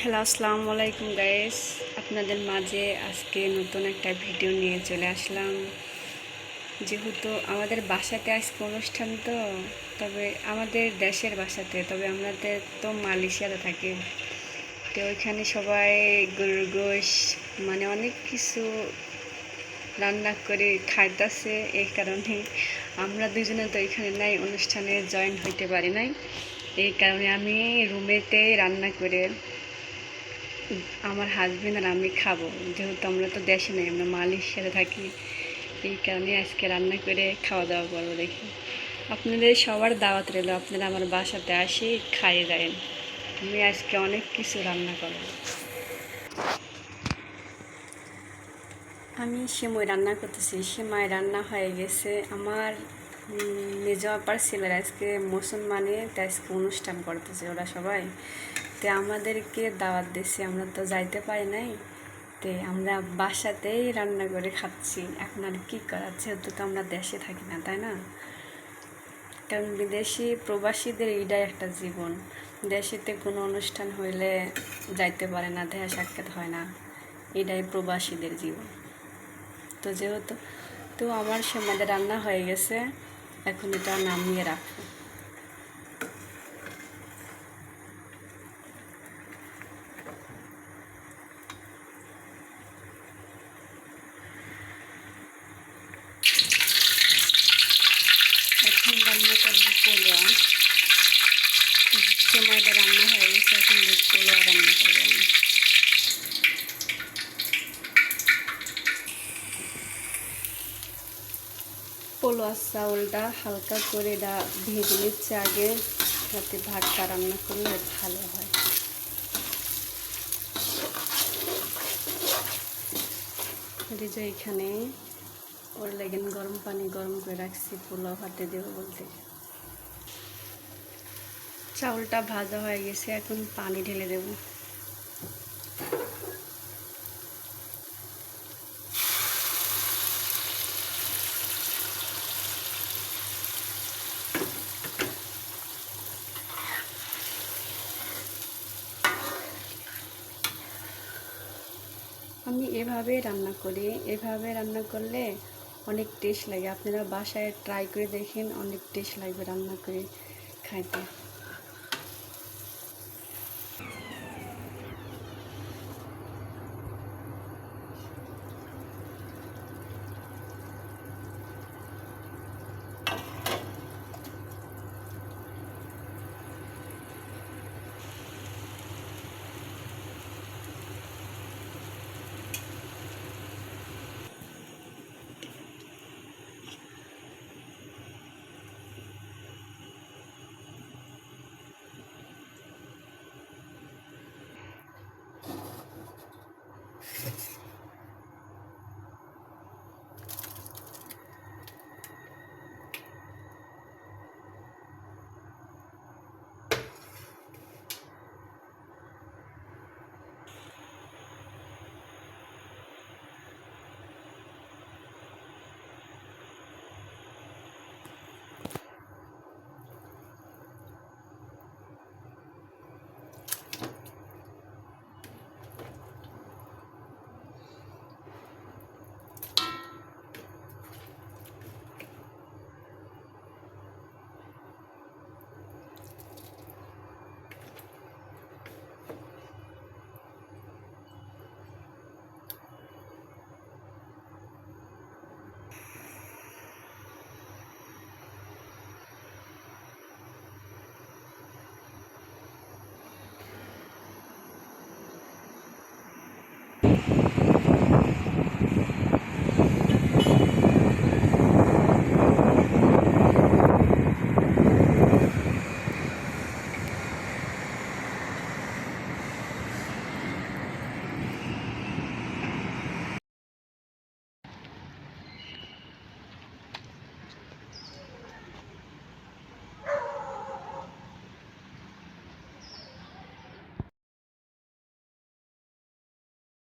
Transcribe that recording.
Hello, আসসালামু আলাইকুম guys. আপনাদের মাঝে আজকে নতুন একটা ভিডিও নিয়ে চলে আসলাম। যেহেতু আমাদের বাসাতে আজকে অনুষ্ঠান, তবে আমাদের দেশের বাসাতে, তবে আমাদের তো মালয়েশিয়াতে থাকি। তো ওইখানে সবাই গরুর গোশ মানে অনেক কিছু রান্না করে খাইতেছে। এই কারণে আমরা দুজনে তো এখানে নাই, অনুষ্ঠানে জয়েন হইতে পারি নাই। এই কারণে আমি রুমেতেই রান্না করে আমার হাজবেন্ড আর আমি খাবো। যেহেতু আমরা তো দেশে নেই, আমরা মালয়েশিয়াতে থাকি। এই কারণে আজকে রান্না করে খাওয়া দাওয়া করবো। দেখি, আপনাদের সবার দাওয়াত রইল, আপনারা আমার বাসাতে আসি খাইয়ে যায়েন। আমি আজকে অনেক কিছু রান্না করবো। আমি সেমাই রান্না করতেছি। সেমাই রান্না হয়ে গেছে। আমার মেজো আপার ছেলেরা আজকে মুসলমানে, তাই আজকে অনুষ্ঠান করতেছে ওরা সবাই। তো আমাদেরকে দাওয়াত দিচ্ছে, আমরা তো যাইতে পারি নাই। তো আমরা বাসাতেই রান্না করে খাচ্ছি। এখন আর কী করার, যেহেতু তো আমরা দেশে থাকি না, তাই না? কারণ বিদেশি প্রবাসীদের এইটাই একটা জীবন। দেশেতে কোনো অনুষ্ঠান হইলে যাইতে পারে না, দেখা সাক্ষাৎ হয় না। এটাই প্রবাসীদের জীবন। তো যেহেতু আমার সমাধে রান্না হয়ে গেছে, এখন এটা নামিয়ে রাখবো। এখন রান্না করবো পোলোয়া। সময়টা রান্না হয়ে গেছে, এখন পোলোয়া রান্না করবো আমি। পোলোয়া চাউলটা হালকা করে ভেজে নিচ্ছে আগে, যাতে ভাতটা রান্না করলে ভালো হয়। যে এখানে ওর লেগেন গরম পানি গরম করে রাখছি পোলাও ভাতে দেবো বলতে। চাউলটা ভাজা হয়ে গেছে, এখন পানি ঢেলে দেব। আমি এভাবে রান্না করি। এভাবে রান্না করলে অনেক টেস্ট লাগে। আপনারা বাসায় ট্রাই করে দেখেন, অনেক টেস্ট লাগবে রান্না করে খাইতে।